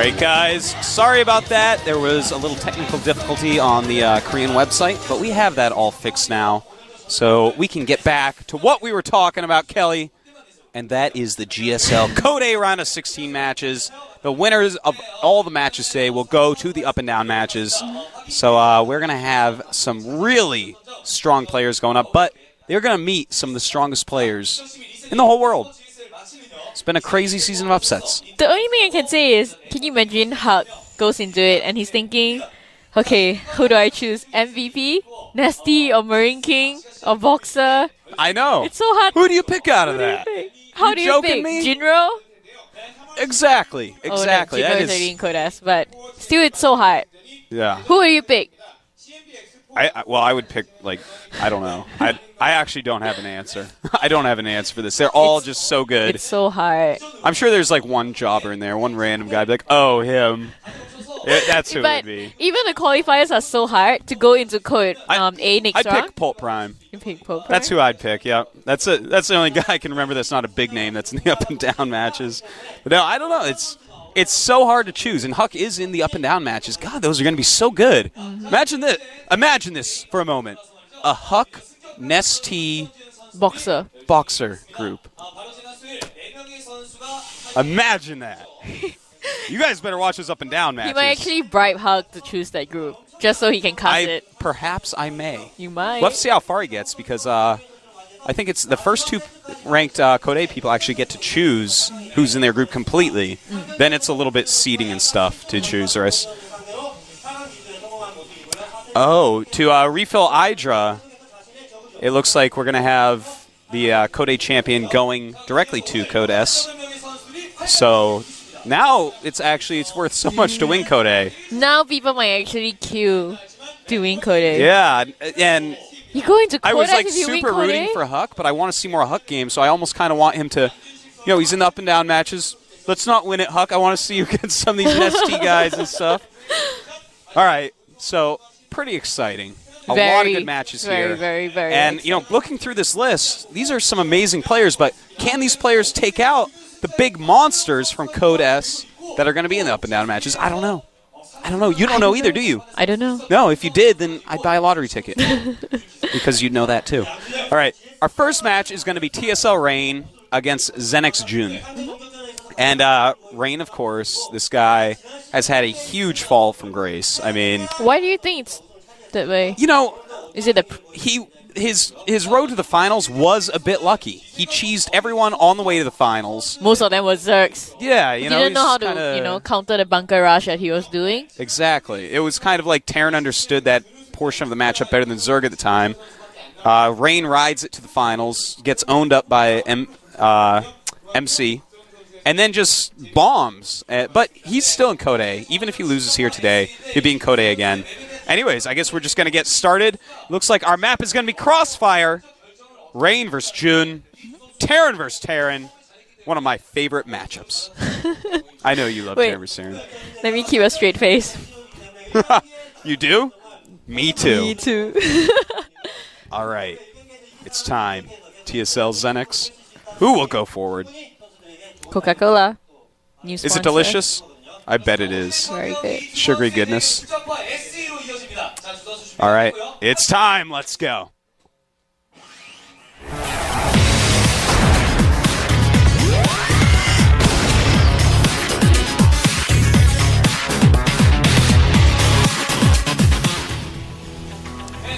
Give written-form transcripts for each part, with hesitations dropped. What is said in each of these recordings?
Alright guys, sorry about that. There was a little technical difficulty on the Korean website, but we have that all fixed now. So we can get back to what we were talking about, Kelly, and that is the GSL Code A round of 16 matches. The winners of all the matches today will go to the up and down matches. So we're going to have some really strong players going up, but they're going to meet some of the strongest players in the whole world. It's been a crazy season of upsets. The only thing I can say is, can you imagine Huck goes into it and he's thinking, okay, who do I choose? MVP, Nasty, or Marine King, or Boxer? I know. It's so hard. Who do you pick out of that? How do you pick? Jinro? Exactly. Exactly. Oh, Jinro is already in Codas, but still it's so hard. Yeah. Who will you pick? Well, I would pick, like, I don't know. I actually don't have an answer. I don't have an answer for this. They're all just so good. It's so hard. I'm sure there's, like, one jobber in there, one random guy, be like, oh, him. That's who it would be. Even the qualifiers are so hard to go into Code A next round. I'd pick Pult Prime. You pick Pult Prime? That's who I'd pick, yeah. That's the only guy I can remember that's not a big name that's in the up and down matches. But no, I don't know. It's so hard to choose, and Huck is in the up and down matches. God, those are going to be so good. Imagine this. Imagine this for a moment. A Huck, Nesty, Boxer group. Imagine that. You guys better watch those up and down matches. You might actually bribe Huck to choose that group, just so he can cut it. Perhaps I may. You might. We'll have to see how far he gets, because I think it's the first two ranked Code A people actually get to choose who's in their group completely. Then it's a little bit seeding and stuff to choose the rest. Oh, to refill Hydra, it looks like we're going to have the Code A champion going directly to Code S. So now it's worth so much to win Code A. Now people might actually queue to win Code A. Yeah, and you go into Code I was like if you super win rooting for Huck, but I want to see more Huck games, so I almost kind of want him to, he's in the up and down matches. Let's not win it, Huck. I want to see you against some of these Nesty guys and stuff. All right, so pretty exciting. A lot of good matches here. Very And, exciting. looking through this list, these are some amazing players, but can these players take out the big monsters from Code S that are going to be in the up and down matches? I don't know. You don't know either, do you? I don't know. No, if you did, then I'd buy a lottery ticket. Because you'd know that, too. All right, our first match is going to be TSL Rain against ZeNEXJJUN. And Rain, of course, this guy has had a huge fall from grace. I mean, why do you think it's that way? Is it his road to the finals was a bit lucky. He cheesed everyone on the way to the finals. Most of them was Zerx. Yeah, he didn't know how to, counter the bunker rush that he was doing. Exactly. It was kind of like Terran understood that portion of the matchup better than Zerg at the time. Rain rides it to the finals, gets owned up by MC, and then just bombs. But he's still in Code A. Even if he loses here today, he'll be in Code A again. Anyways, I guess we're just going to get started. Looks like our map is going to be Crossfire. Rain versus Jun. Terran versus Terran. One of my favorite matchups. I know you love Terran versus Terran. Let me keep a straight face. You do? Me too. Me too. All right. It's time. TSL ZeNEX. Who will go forward? Coca-Cola. New sponsor. Is it delicious? I bet it is. Very good. Sugary goodness. All right. It's time. Let's go.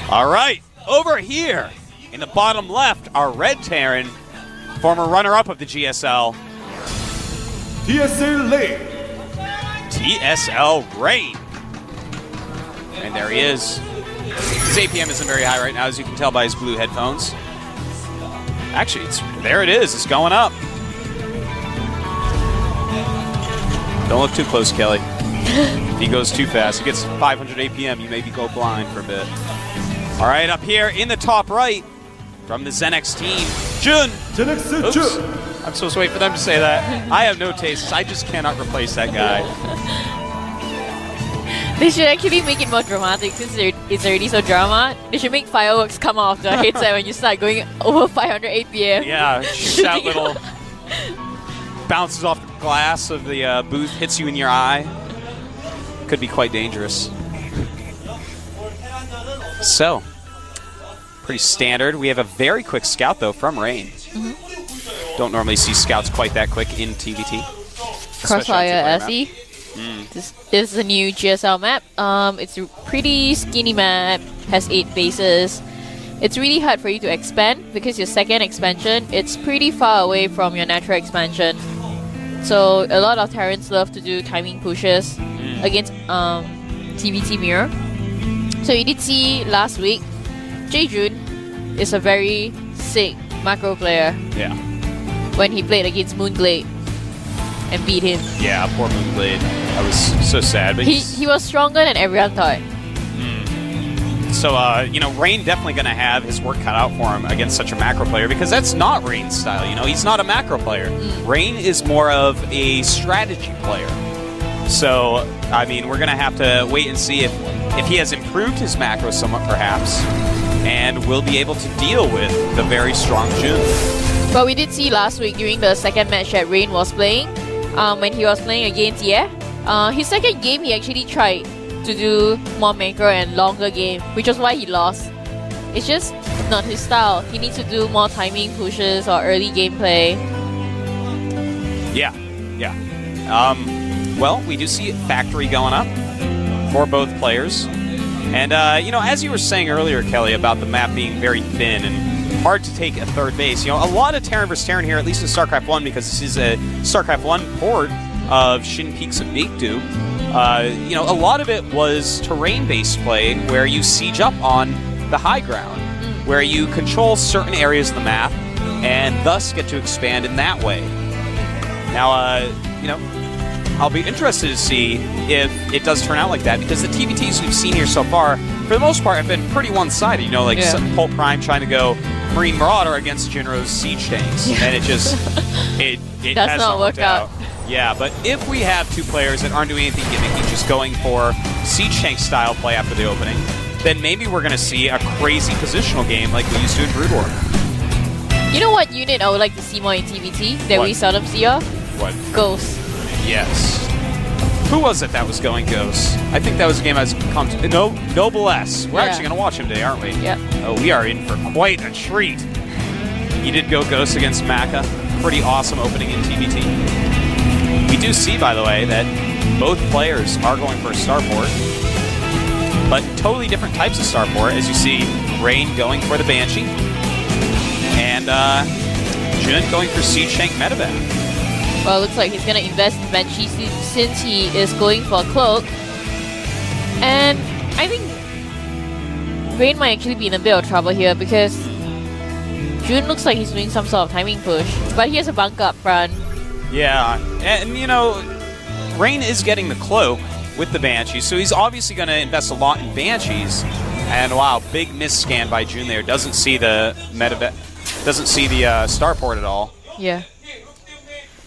All right. Over here in the bottom left, our red Terran, former runner-up of the GSL. TSL Rain. TSL Rain. And there he is. His APM isn't very high right now, as you can tell by his blue headphones. Actually, there it is. It's going up. Don't look too close, Kelly. If he goes too fast, he gets 500 APM, you maybe go blind for a bit. All right, up here in the top right, from the ZeNEX team, Jun. ZeNEXJJUN. I'm supposed to wait for them to say that. I have no taste. I just cannot replace that guy. They should actually make it more dramatic since it's already so drama. They should make fireworks come off the headset when you start going over 500 APM. Yeah, shoots out little... bounces off the glass of the booth hits you in your eye, could be quite dangerous. So, pretty standard. We have a very quick scout, though, from Rain. Don't normally see scouts quite that quick in TVT. Crossfire SE. This is a new GSL map. It's a pretty skinny map, has 8 bases. It's really hard for you to expand because your second expansion, it's pretty far away from your natural expansion. So a lot of Terrans love to do timing pushes against TVT Mirror. So you did see last week, ZeNEXJJUN is a very sick macro player. Yeah. When he played against Moonglade and beat him. Yeah, poor Moonglade. I was so sad. But he was stronger than everyone thought. So, you know, Rain definitely going to have his work cut out for him against such a macro player because that's not Rain's style. You know, he's not a macro player. Rain is more of a strategy player. So, I mean, we're going to have to wait and see if he has improved his macro somewhat, perhaps, and will be able to deal with the very strong Jun. But we did see last week during the second match that Rain was playing, when he was playing against his second game he actually tried to do more macro and longer game, which is why he lost. It's just not his style. He needs to do more timing pushes or early gameplay. Yeah. Well, we do see Factory going up for both players. And, you know, as you were saying earlier, Kelly, about the map being very thin and hard to take a third base, you know, a lot of Terran vs. Terran here, at least in StarCraft 1, because this is a StarCraft 1 port of Shin Peaks of Baekdu. You know, a lot of it was terrain-based play where you siege up on the high ground, where you control certain areas of the map and thus get to expand in that way. Now, you know, I'll be interested to see if it does turn out like that, because the TVTs we've seen here so far, for the most part, have been pretty one-sided. You know, like Pult Prime trying to go Marine Marauder against Jinro's siege tanks, and it just it has not worked out. Yeah, but if we have two players that aren't doing anything gimmicky, just going for siege tank style play after the opening, then maybe we're going to see a crazy positional game like we used to in Brood War. You know what unit I would like to see more in TVT that we seldom see of? What? Ghost. Yes. Who was it that was going Ghost? I think that was a game I was come to. No, Noble S. We're actually going to watch him today, aren't we? Yeah. Oh, we are in for quite a treat. He did go Ghost against Maka. Pretty awesome opening in TVT. We do see, by the way, that both players are going for a starport, but totally different types of starport. As you see, Rain going for the Banshee, and Jun going for Siege Tank Medevac. Well, it looks like he's going to invest in Banshee since he is going for Cloak. And I think Rain might actually be in a bit of trouble here because Jun looks like he's doing some sort of timing push, but he has a bunker up front. Yeah, and you know, Rain is getting the Cloak with the Banshees, so he's obviously going to invest a lot in Banshees. And wow, big miss scan by Jun there. Doesn't see the starport at all. Yeah.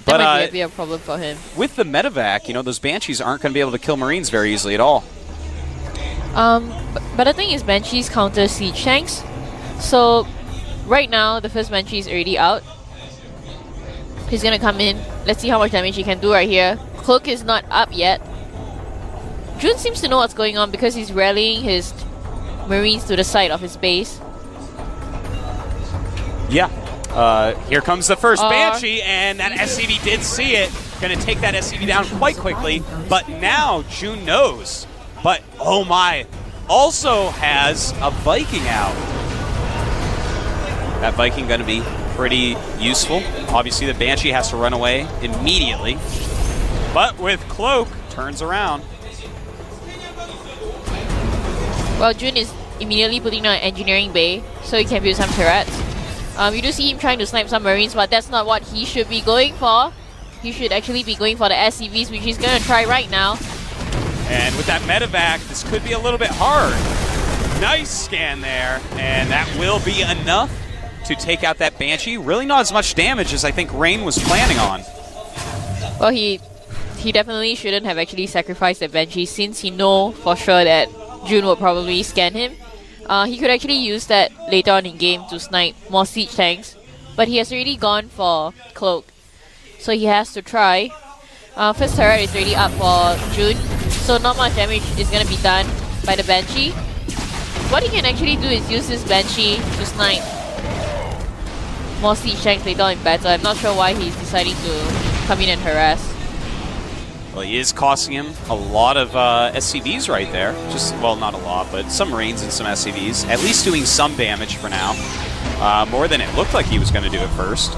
But that might be a problem for him. With the medevac, you know, those Banshees aren't going to be able to kill Marines very easily at all. But the thing is, Banshees counter siege tanks. So right now, the first Banshee is already out. He's gonna come in. Let's see how much damage he can do right here. Cloak is not up yet. Jun seems to know what's going on because he's rallying his Marines to the side of his base. Yeah. Here comes the first Banshee, and that SCV did see it. Gonna take that SCV down quite quickly, but now Jun knows. But, oh my, also has a Viking out. That Viking gonna be pretty useful. Obviously, the Banshee has to run away immediately. But with Cloak, turns around. Well, Jun is immediately putting down an engineering bay so he can build some turrets. You do see him trying to snipe some Marines, but that's not what he should be going for. He should actually be going for the SCVs, which he's going to try right now. And with that medevac, this could be a little bit hard. Nice scan there, and that will be enough to take out that Banshee. Really not as much damage as I think Rain was planning on. Well, he definitely shouldn't have actually sacrificed the Banshee since he know for sure that Jun will probably scan him. He could actually use that later on in game to snipe more siege tanks, but he has already gone for Cloak. So he has to try First turret is already up for Jun, so not much damage is gonna be done by the Banshee. What he can actually do is use this Banshee to snipe more siege tanks later on in battle. I'm not sure why he's deciding to come in and harass. Well, he is costing him a lot of SCVs right there. Just, well, not a lot, but some Marines and some SCVs. At least doing some damage for now. More than it looked like he was going to do at first.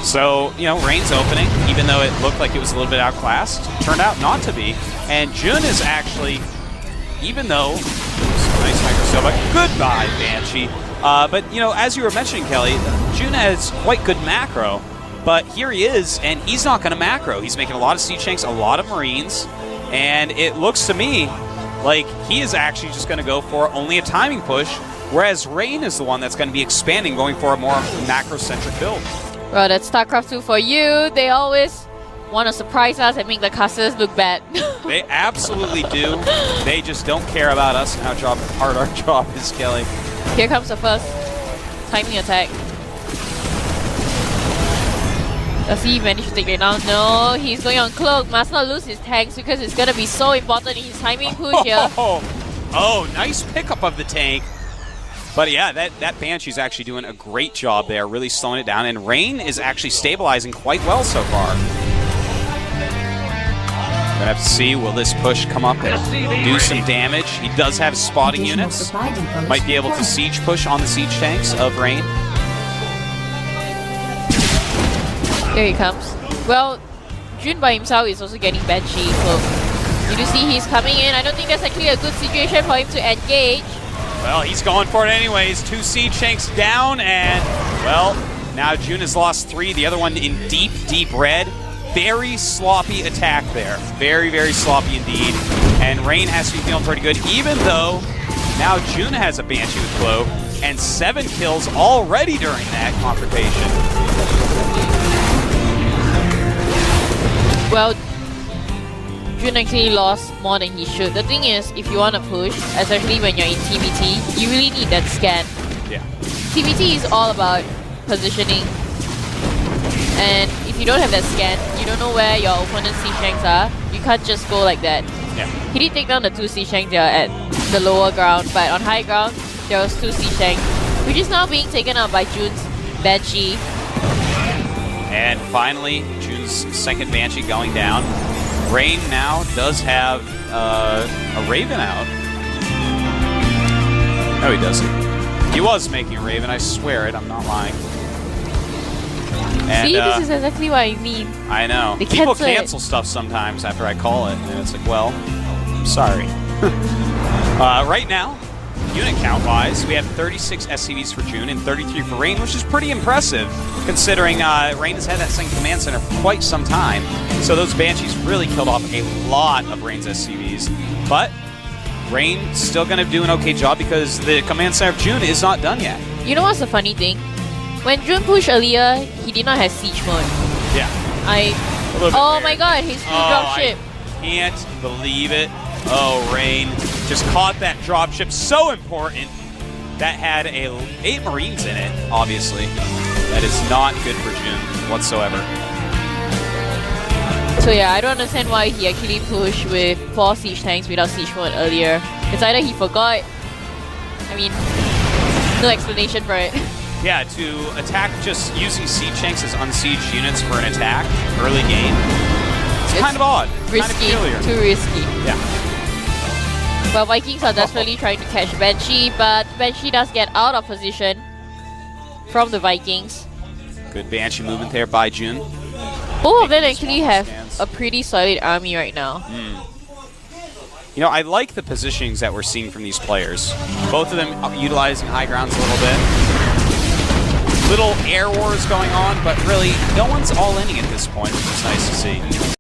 So, you know, Rain's opening, even though it looked like it was a little bit outclassed, turned out not to be. And Jun is actually, even though, nice micro-Silva, goodbye, Banshee. But, you know, as you were mentioning, Kelly, Jun has quite good macro. But here he is, and he's not going to macro. He's making a lot of siege tanks, a lot of Marines, and it looks to me like he is actually just going to go for only a timing push, whereas Rain is the one that's going to be expanding, going for a more macro-centric build. Well, that's StarCraft 2 for you. They always want to surprise us and make the casters look bad. They absolutely do. They just don't care about us and how hard our job is, Kelly. Here comes the first timing attack. Does he manage to take it down? No, he's going on Cloak. Must not lose his tanks because it's going to be so important in his timing push here. Oh, nice pickup of the tank. But yeah, that Banshee's actually doing a great job there, really slowing it down. And Rain is actually stabilizing quite well so far. We're going to have to see, will this push come up and do some damage? He does have spotting units. Might be able to siege push on the siege tanks of Rain. Here he comes. Well, Jun by himself is also getting Banshee, so you do see he's coming in. I don't think that's actually a good situation for him to engage. Well, he's going for it anyways. 2 siege tanks down, and, well, now Jun has lost 3. The other one in deep, deep red. Very sloppy attack there. Very, very sloppy indeed. And Rain has to be feeling pretty good, even though now Jun has a Banshee with Cloak, and 7 kills already during that confrontation. Well, Jun actually lost more than he should. The thing is, if you want to push, especially when you're in TVT, you really need that scan. Yeah. TVT is all about positioning. And if you don't have that scan, you don't know where your opponent's siege tanks are. You can't just go like that. Yeah. He did take down the 2 siege tanks there at the lower ground, but on high ground, there was 2 siege tanks, which is now being taken out by Jun's Banshee. And finally, Jun's second Banshee going down. Rain now does have a Raven out. No, he doesn't. He was making a Raven, I swear it, I'm not lying. And, see, this is exactly what I mean. I know. They People cancel cancel stuff sometimes after I call it, and it's like, well, I'm sorry. Right now, unit count-wise, we have 36 SCVs for Jun and 33 for Rain, which is pretty impressive, considering Rain has had that second command center for quite some time. So those Banshees really killed off a lot of Rain's SCVs. But Rain's still going to do an okay job because the command center of Jun is not done yet. You know what's the funny thing? When Jun pushed earlier, he did not have siege mode. Yeah. Oh my god, his full dropship. I can't believe it. Oh, Rain just caught that dropship. So important. That had 8 Marines in it, obviously. That is not good for Jun whatsoever. So yeah, I don't understand why he actually pushed with 4 siege tanks without siege mode earlier. It's either he forgot. I mean, no explanation for it. Yeah, to attack just using siege tanks as unsieged units for an attack early game. It's kind of odd. Risky. Kind of too risky. Yeah. Well, Vikings are desperately trying to catch Banshee, but Banshee does get out of position from the Vikings. Good Banshee movement there by Jun. Both of them actually have a pretty solid army right now. You know, I like the positionings that we're seeing from these players. Both of them utilizing high grounds a little bit. Little air wars going on, but really, no one's all-inning at this point, which is nice to see.